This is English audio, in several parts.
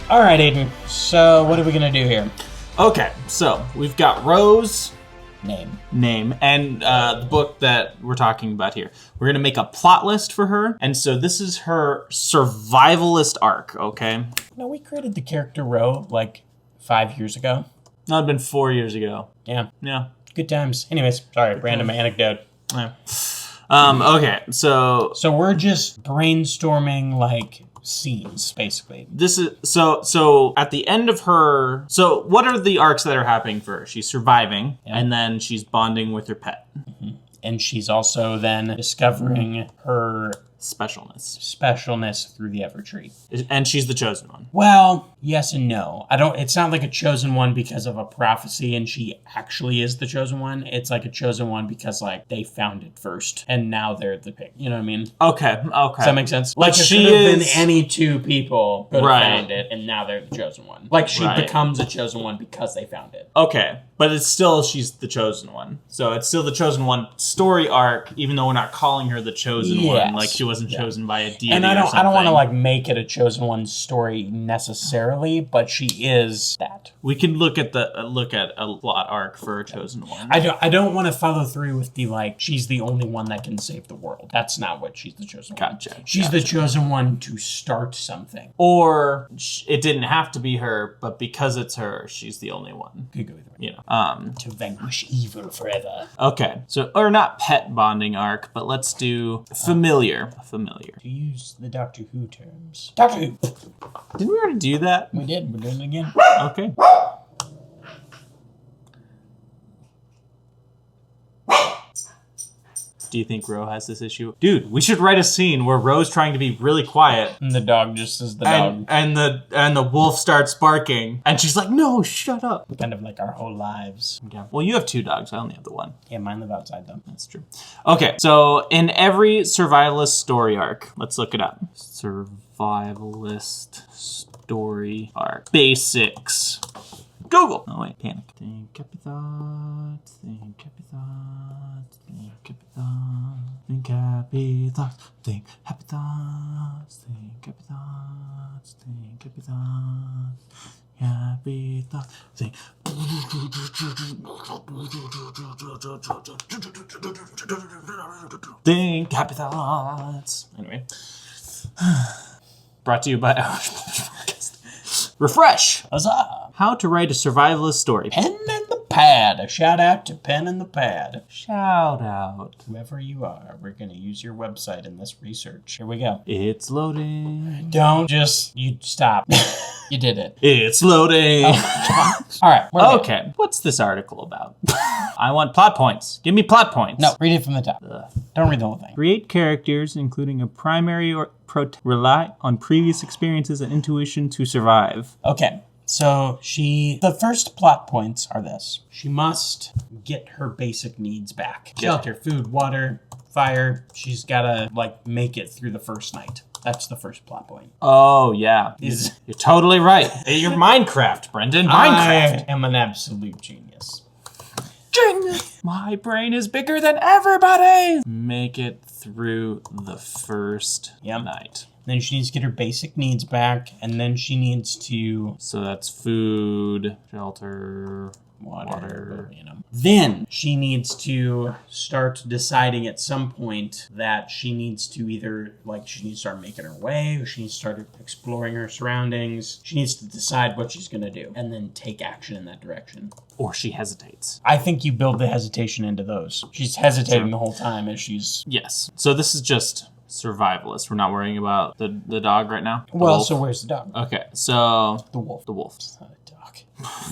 All right, Aiden. So what are we going to do here? Okay, so we've got Rose... Name. And the book that we're talking about here. We're going to make a plot list for her. And so this is her survivalist arc, okay? No, we created the character Ro like 5 years ago. No, it'd been 4 years ago. Yeah. Yeah. Good times. Anyways, sorry, random anecdote. Yeah. Okay, so we're just brainstorming like scenes, basically. this is so at the end of her. So what are the arcs that are happening for her? She's surviving, and then she's bonding with her pet. Mm-hmm. And she's also then discovering her specialness through the Evertree. And she's the chosen one. Well, yes and no. It's not like a chosen one because of a prophecy and she actually is the chosen one. It's like a chosen one because like they found it first and now they're the pick. You know what I mean? Okay. Does that make sense? Like she could have been any two people who found it and now they're the chosen one. Like she becomes a chosen one because they found it. Okay. But it's still, she's the chosen one. So it's still the chosen one story arc, even though we're not calling her the chosen one. Like she wasn't chosen by a deity. And I don't want to like make it a chosen one story necessarily, but she is that. We can look at a plot arc for a chosen one. I don't want to follow through with the like she's the only one that can save the world. That's not what she's the chosen one. Gotcha. She's the chosen one to start something. Or it didn't have to be her, but because it's her, she's the only one. Could go either way. You know. To vanquish evil forever. Okay. So, or not pet bonding arc, but let's do familiar. To use the Doctor Who terms. Doctor Who! Didn't we already do that? We did. We're doing it again. Okay. Do you think Ro has this issue? Dude, we should write a scene where Ro's trying to be really quiet. And the dog just is the dog. And the wolf starts barking. And she's like, no, shut up. Kind of like our whole lives. Yeah. Well, you have 2 dogs. I only have the 1. Yeah, mine live outside though. That's true. Okay, so in every survivalist story arc, let's look it up. Survivalist story arc. Basics. Google. Oh wait, panic. Think happy thoughts. Think happy thoughts. Think happy thoughts. Think happy thoughts. Think happy thoughts. Think happy thoughts. Think happy thoughts. Happy thoughts. Think. Think happy thoughts. Anyway. Brought to you by Refresh. Huzzah! How to write a survivalist story. Pen and the Pad. A shout out to Pen and the Pad. Shout out. Whoever you are, we're going to use your website in this research. Here we go. It's loading. Don't just... You stop. You did it. It's loading. Oh, all right. Okay. What's this article about? I want plot points. Give me plot points. No, read it from the top. Don't read the whole thing. Create characters, including a primary or rely on previous experiences and intuition to survive. Okay. So the first plot points are this. She must get her basic needs back. Shelter, food, water, fire. She's gotta make it through the first night. That's the first plot point. Oh, yeah. You're totally right. You're Minecraft, Brendan. Minecraft. I am an absolute genius. Genius. My brain is bigger than everybody's. Make it through the first night. Then she needs to get her basic needs back, and then she needs to... So that's food, shelter, water. Then she needs to start deciding at some point that she needs to either, she needs to start making her way, or she needs to start exploring her surroundings. She needs to decide what she's going to do, and then take action in that direction. Or she hesitates. I think you build the hesitation into those. She's hesitating the whole time as she's... Yes. So this is just... survivalist. We're not worrying about the dog right now? So where's the dog? Okay, so... The wolf. It's not a dog.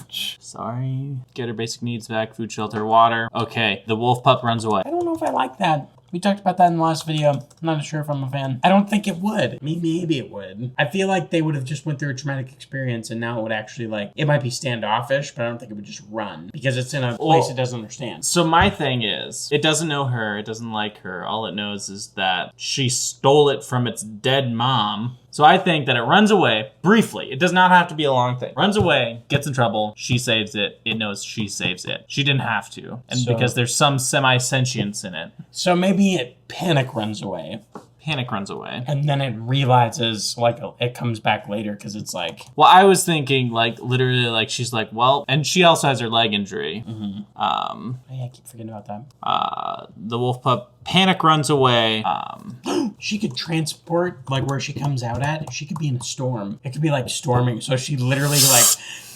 Sorry. Get her basic needs back. Food, shelter, water. Okay, the wolf pup runs away. I don't know if I like that. We talked about that in the last video. I'm not sure if I'm a fan. I don't think it would. Maybe it would. I feel like they would have just went through a traumatic experience and now it would actually it might be standoffish, but I don't think it would just run because it's in a place it doesn't understand. So my thing is, it doesn't know her. It doesn't like her. All it knows is that she stole it from its dead mom. So I think that it runs away briefly. It does not have to be a long thing. Runs away, gets in trouble, she saves it. It knows she saves it. She didn't have to. And because there's some semi-sentience in it. So maybe it panic runs away. Panic runs away. And then it realizes, like, it comes back later because it's like... Well, I was thinking, like, literally, like, she's like, well... And she also has her leg injury. Mm-hmm. I keep forgetting about that. The wolf pup panic runs away. She could transport, like, where she comes out at. She could be in a storm. It could be, like, storming. So she literally, like...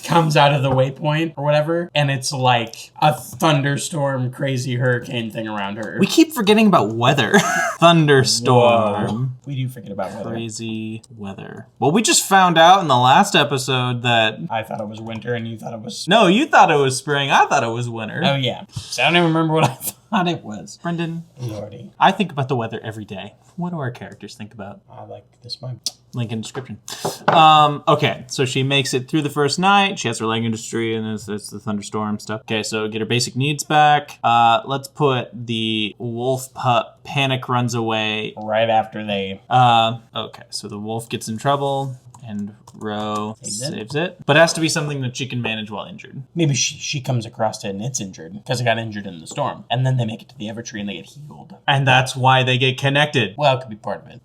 comes out of the waypoint or whatever, and it's like a thunderstorm, crazy hurricane thing around her. We keep forgetting about weather. Thunderstorm. Whoa. We do forget about weather. Crazy weather. Well, we just found out in the last episode that... I thought it was winter and you thought it was... No, you thought it was spring. I thought it was winter. Oh, yeah. So I don't even remember what I thought it was. Brendan, Lordy. I think about the weather every day. What do our characters think about? I like this one. Link in description. Okay, so she makes it through the first night. She has her leg injury, and it's the thunderstorm stuff. Okay, so get her basic needs back. Let's put the wolf pup panic runs away. Right after they... Okay, so the wolf gets in trouble, and Ro saves it. But it has to be something that she can manage while injured. Maybe she comes across it and it's injured, because it got injured in the storm. And then they make it to the Evertree and they get healed. And that's why they get connected. Well, it could be part of it.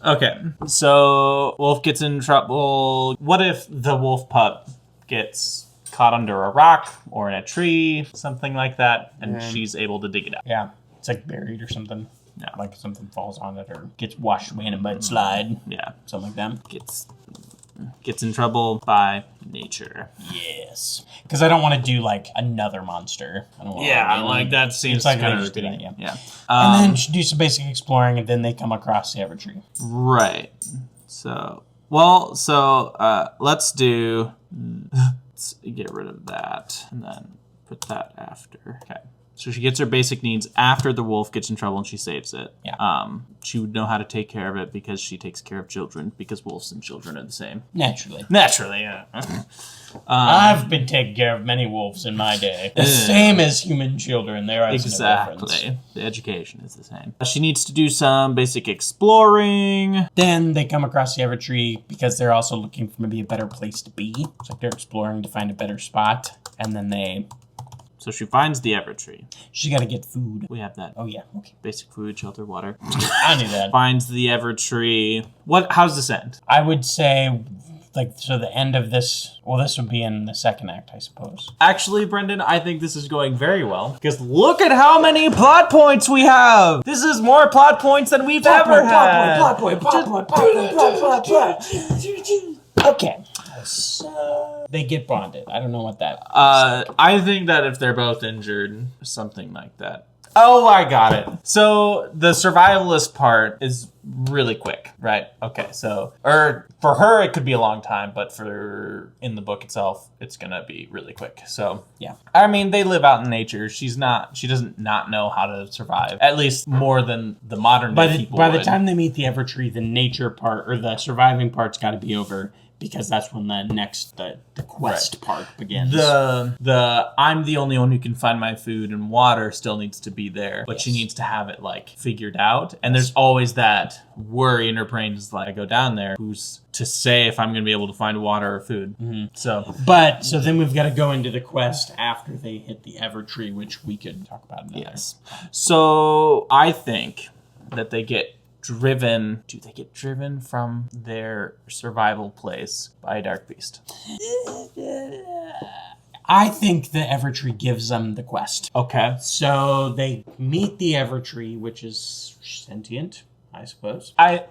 Okay, so wolf gets in trouble. What if the wolf pup gets caught under a rock or in a tree, something like that, and she's able to dig it out? Yeah, it's like buried or something. Yeah. Like something falls on it or gets washed away in a mudslide. Yeah. Something like that. Gets in trouble by nature. Yes. Because I don't want to do like another monster. I don't want like that seems like kind of a good repeating. idea. Yeah. And then do some basic exploring and then they come across the Evertree. Right. So, let's do... Let's get rid of that and then put that after. Okay. So she gets her basic needs after the wolf gets in trouble and she saves it. Yeah. She would know how to take care of it because she takes care of children, because wolves and children are the same. Naturally, yeah. I've been taking care of many wolves in my day. The same as human children. There is no difference. Exactly. The education is the same. She needs to do some basic exploring. Then they come across the Evertree because they're also looking for maybe a better place to be. It's like they're exploring to find a better spot. And then So she finds the Evertree. She got to get food. We have that. Oh, yeah. Okay. Basic food, shelter, water. I knew that. Finds the Evertree. How does this end? I would say, so the end of this... Well, this would be in the second act, I suppose. Actually, Brendan, I think this is going very well. Because look at how many plot points we have! This is more plot points than we've ever had! Plot point. Okay. So they get bonded. I don't know what that is. I think that if they're both injured, something like that. Oh, I got it. So the survivalist part is really quick, right? Okay, so, or for her, it could be a long time, but in the book itself, it's gonna be really quick. So, yeah. I mean, they live out in nature. She doesn't not know how to survive, at least more than the modern day people By the time they meet the Evertree, the nature part, or the surviving part's gotta be over. Because that's when the quest part begins. The I'm the only one who can find my food and water still needs to be there, but she needs to have it like figured out. And there's always that worry in her brain is like, I go down there, who's to say if I'm going to be able to find water or food? Mm-hmm. So then we've got to go into the quest after they hit the Evertree, which we could talk about another. Yes. So I think that they get driven. Do they get driven from their survival place by a dark beast? I think the Evertree gives them the quest. Okay. So they meet the Evertree, which is sentient, I suppose. I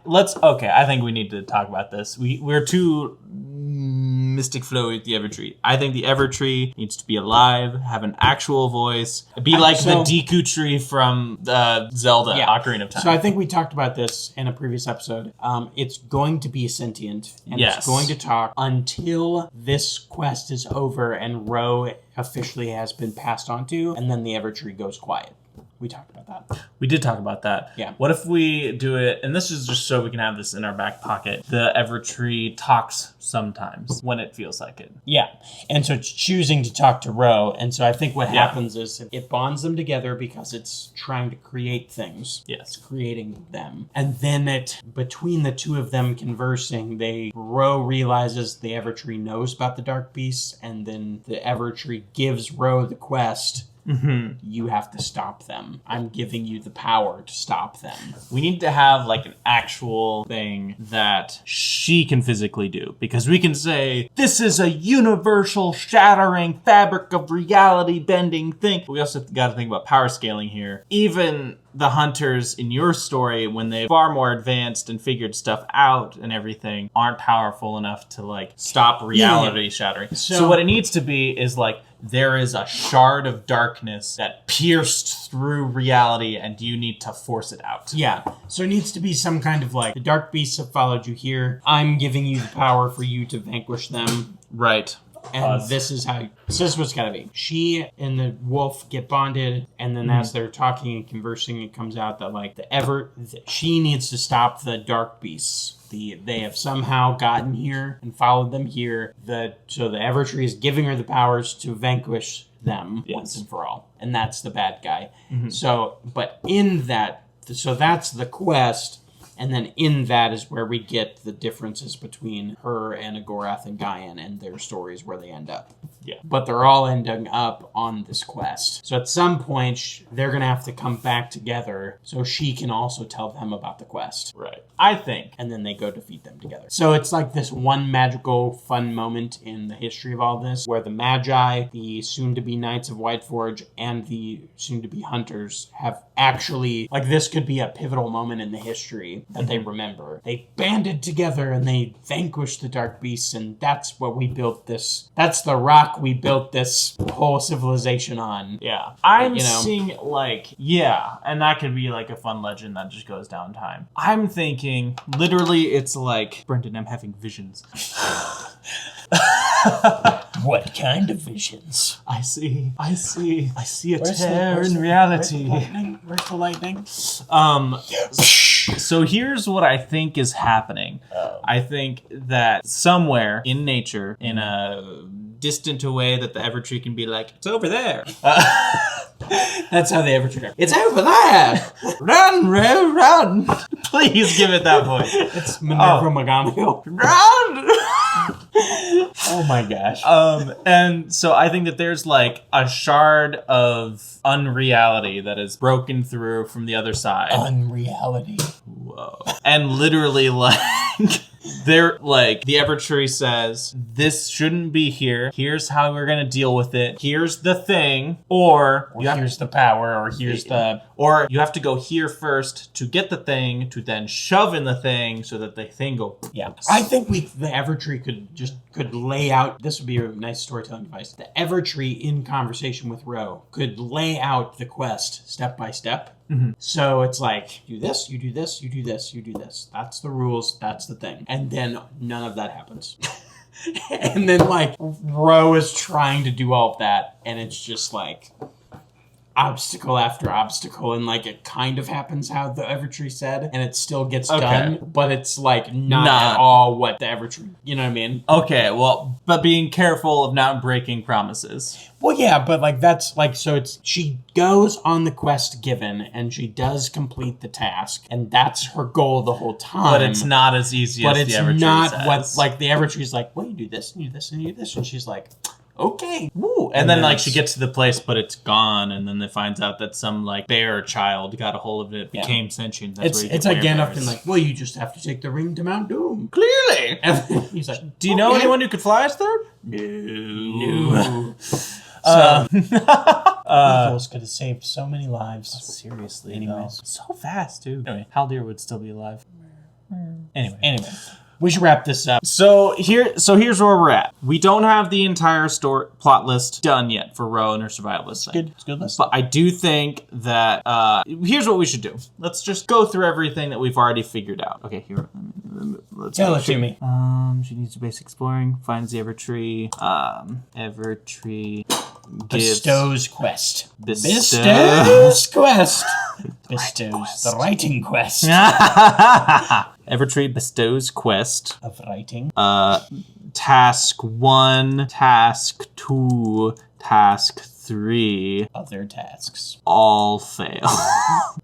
think we need to talk about this. We're too mystic flowy with the Evertree. I think the Evertree needs to be alive, have an actual voice, be like the Deku tree from Zelda Ocarina of Time. So I think we talked about this in a previous episode. It's going to be sentient, and it's going to talk until this quest is over and Ro officially has been passed on to, and then the Evertree goes quiet. We talked about that. We did talk about that. Yeah. What if we do it, and this is just so we can have this in our back pocket, the Evertree talks sometimes when it feels like it. Yeah. And so it's choosing to talk to Ro. And so I think what happens is it bonds them together because it's trying to create things. Yes. It's creating them. And then between the two of them conversing, Ro realizes the Evertree knows about the Dark Beasts, and then the Evertree gives Ro the quest You have to stop them. I'm giving you the power to stop them. We need to have like an actual thing that she can physically do, because we can say this is a universal shattering fabric of reality bending thing. We also got to think about power scaling here. Even the hunters in your story, when they're far more advanced and figured stuff out and everything, aren't powerful enough to like stop reality shattering. So what it needs to be is like there is a shard of darkness that pierced through reality and you need to force it out. Yeah. So it needs to be some kind of like, the dark beasts have followed you here. I'm giving you the power for you to vanquish them. Right. And this is how. So this is what's gotta be. She and the wolf get bonded, and then as they're talking and conversing, it comes out that like she needs to stop the dark beasts. They have somehow gotten here and followed them here. So the Evertree is giving her the powers to vanquish them once and for all, and that's the bad guy. So, but in that, so that's the quest. And then in that is where we get the differences between her and Agorath and Gaian and their stories, where they end up. Yeah. But they're all ending up on this quest. So at some point, they're going to have to come back together so she can also tell them about the quest. Right. I think. And then they go defeat them together. So it's like this one magical, fun moment in the history of all this, where the Magi, the soon-to-be Knights of Whiteforge, and the soon-to-be Hunters have actually, like, this could be a pivotal moment in the history that they remember. They banded together and they vanquished the Dark Beasts, and that's what we built this. That's the rock we built this whole civilization on. Yeah. I'm seeing, like, yeah, and that could be, like, a fun legend that just goes down time. I'm thinking, literally, it's like, Brendan, I'm having visions. What kind of visions? I see a tear in reality. Where's the lightning? So here's what I think is happening. I think that somewhere in nature, in a distant way that the Evertree can be like, it's over there. That's how the Evertree are. It's over there! Run, Ro, run! Please give it that voice. It's Minerva McGonagall. Run! Oh my gosh. And so I think that there's like a shard of unreality that is broken through from the other side. Unreality. Whoa. And literally like they're like, the Evertree says, this shouldn't be here. Here's how we're going to deal with it. Here's the thing. Or here's the power, or here's the... Or you have to go here first to get the thing, to then shove in the thing so that the thing go... Yeah. I think the Evertree could lay out... This would be a nice storytelling device. The Evertree, in conversation with Ro, could lay out the quest step by step. Mm-hmm. So it's like, do this, you do this, you do this, you do this. That's the rules, that's the thing. And then none of that happens. And then, like, Ro is trying to do all of that, and it's just like... obstacle after obstacle, and like it kind of happens how the Evertree said, and it still gets done, but it's like not at all what the Evertree, you know what I mean? Okay, well, but being careful of not breaking promises. Well, yeah, but like that's like, so it's, she goes on the quest given and she does complete the task, and that's her goal the whole time. But it's not as easy as the Evertree says. But it's not what, like the Evertree's like, well, you do this and you do this and you do this, and she's like, okay. Woo. And then like she gets to the place, but it's gone, and then they finds out that some like bear child got a hold of it, became sentient. That's it's like Gandalf and like, well, you just have to take the ring to Mount Doom. Clearly. And he's like, do you know anyone who could fly us there? No. Eagles could have saved so many lives. Seriously, anyways, so fast too. Anyway, Haldir would still be alive. Anyway. We should wrap this up. So here's where we're at. We don't have the entire plot list done yet for Ro and her survivalist thing. It's a good list. But I do think that here's what we should do. Let's just go through everything that we've already figured out. Okay, here. Let's tell it to me. She needs to basic exploring. Finds the Evertree. Evertree bestows quest. Bestows quest. Bestows the writing quest. Evertree bestows quest of writing. Task 1, Task 2, Task 3. Other tasks. All fail.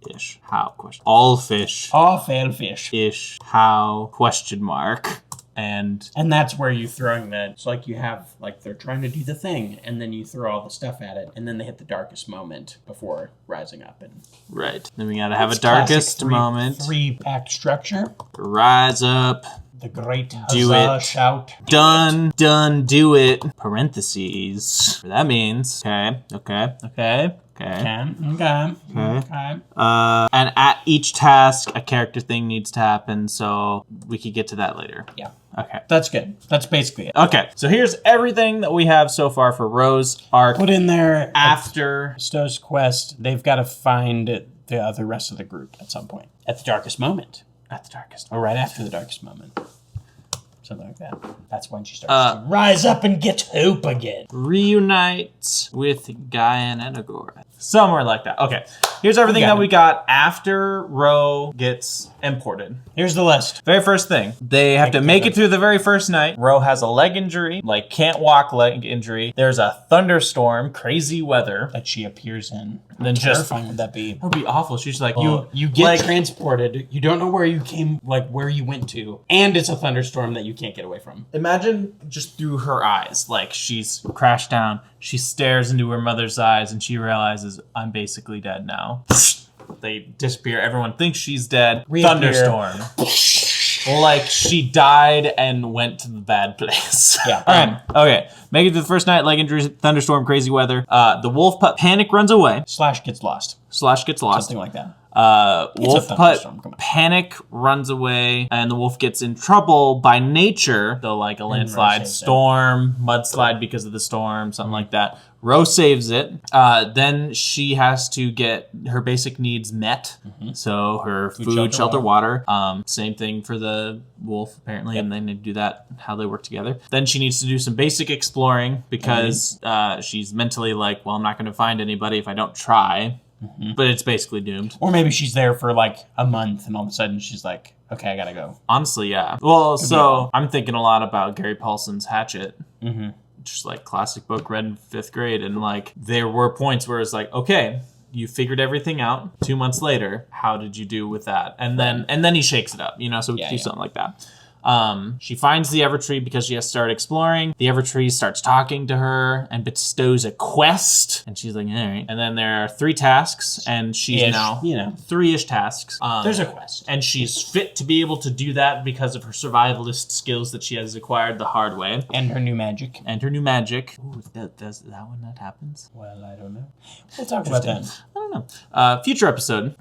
Ish. How? Question. All fish. All fail fish. Ish. How? Question mark. And that's where you're throwing that. It's like you have, like, they're trying to do the thing, and then you throw all the stuff at it, and then they hit the darkest moment before rising up. And right. Then we gotta have a darkest moment. 3-act structure. Rise up. The great Do huzzah it. shout. Done, do it. Parentheses. That means, okay. And at each task, a character thing needs to happen, so we could get to that later. Yeah. Okay. That's good. That's basically it. Okay, so here's everything that we have so far for Rose arc. Put in there After Stowe's quest, they've got to find the other rest of the group at some point. At the darkest moment. Or right after the darkest moment. Something like that. That's when she starts to rise up and get hope again. Reunite with Guy and Enagora. Somewhere like that. Okay. Here's everything that we got after Ro gets imported. Here's the list. Very first thing. They have to make it through the very first night. Ro has a leg injury. Like, can't walk leg injury. There's a thunderstorm. Crazy weather. That she appears in. Then Terrifying would that be? That would be awful. She's like, You get transported. You don't know where you came, like where you went to. And it's a thunderstorm that you can't get away from. Imagine just through her eyes. Like, she's crashed down. She stares into her mother's eyes and she realizes, I'm basically dead now. They disappear. Everyone thinks she's dead. Reappear. Thunderstorm. Like she died and went to the bad place. Yeah. All right. Okay. Make it to the first night. Leg injuries, thunderstorm, crazy weather. The wolf pup panic runs away. / gets lost. Something like that. Wolf pup panic runs away, and the wolf gets in trouble by nature. So like a landslide, storm, mudslide because of the storm, something like that. Rose saves it. Then she has to get her basic needs met. So her food, shelter, water. Same thing for the wolf, apparently, and then they do that, how they work together. Then she needs to do some basic exploring because she's mentally like, well, I'm not going to find anybody if I don't try. But it's basically doomed. Or maybe she's there for like a month and all of a sudden she's like, okay, I gotta go. Honestly, yeah. Well, so I'm thinking a lot about Gary Paulson's Hatchet. Just like classic book read in 5th grade. And like there were points where it's like, okay, you figured everything out. 2 months later, how did you do with that? And then he shakes it up, you know, so we can do something like that. She finds the Evertree because she has to start exploring. The Evertree starts talking to her and bestows a quest. And she's like, all right. And then there are 3 tasks, and she's now, 3-ish tasks. There's a quest. And she's fit to be able to do that because of her survivalist skills that she has acquired the hard way. And her new magic. Ooh, does that when that happens? Well, I don't know. We'll talk about that. I don't know. Future episode.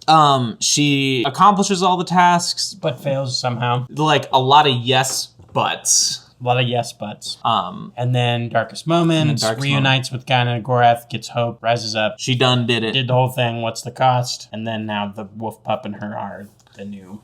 She accomplishes all the tasks. But fails somehow. Like a lot of yes buts. And then Darkest Moments, reunites with Ganon and Gorath, gets hope, rises up. She done did it. Did the whole thing, what's the cost? And then now the wolf pup and her are the new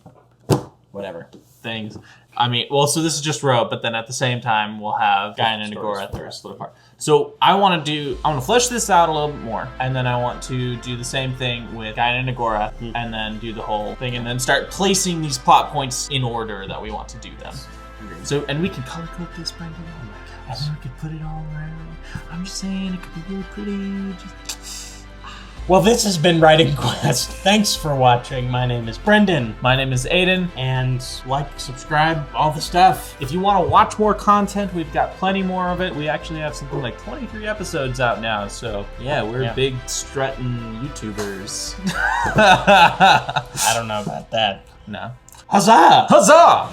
whatever things. I mean, well, so this is just Ro, but then at the same time we'll have Ganon and Gorath are split apart. So I want to flesh this out a little bit more, and then I want to do the same thing with Ganon and Gorath, and then do the whole thing, and then start placing these plot points in order that we want to do them. So, and we can color code this, Brendan. Oh my gosh. And then we could put it all around. I'm just saying, it could be really pretty. Well, this has been Writing Quest. Thanks for watching. My name is Brendan. My name is Aiden. And like, subscribe, all the stuff. If you want to watch more content, we've got plenty more of it. We actually have something like 23 episodes out now. So, yeah, we're big strutting YouTubers. I don't know about that. No. Huzzah! Huzzah!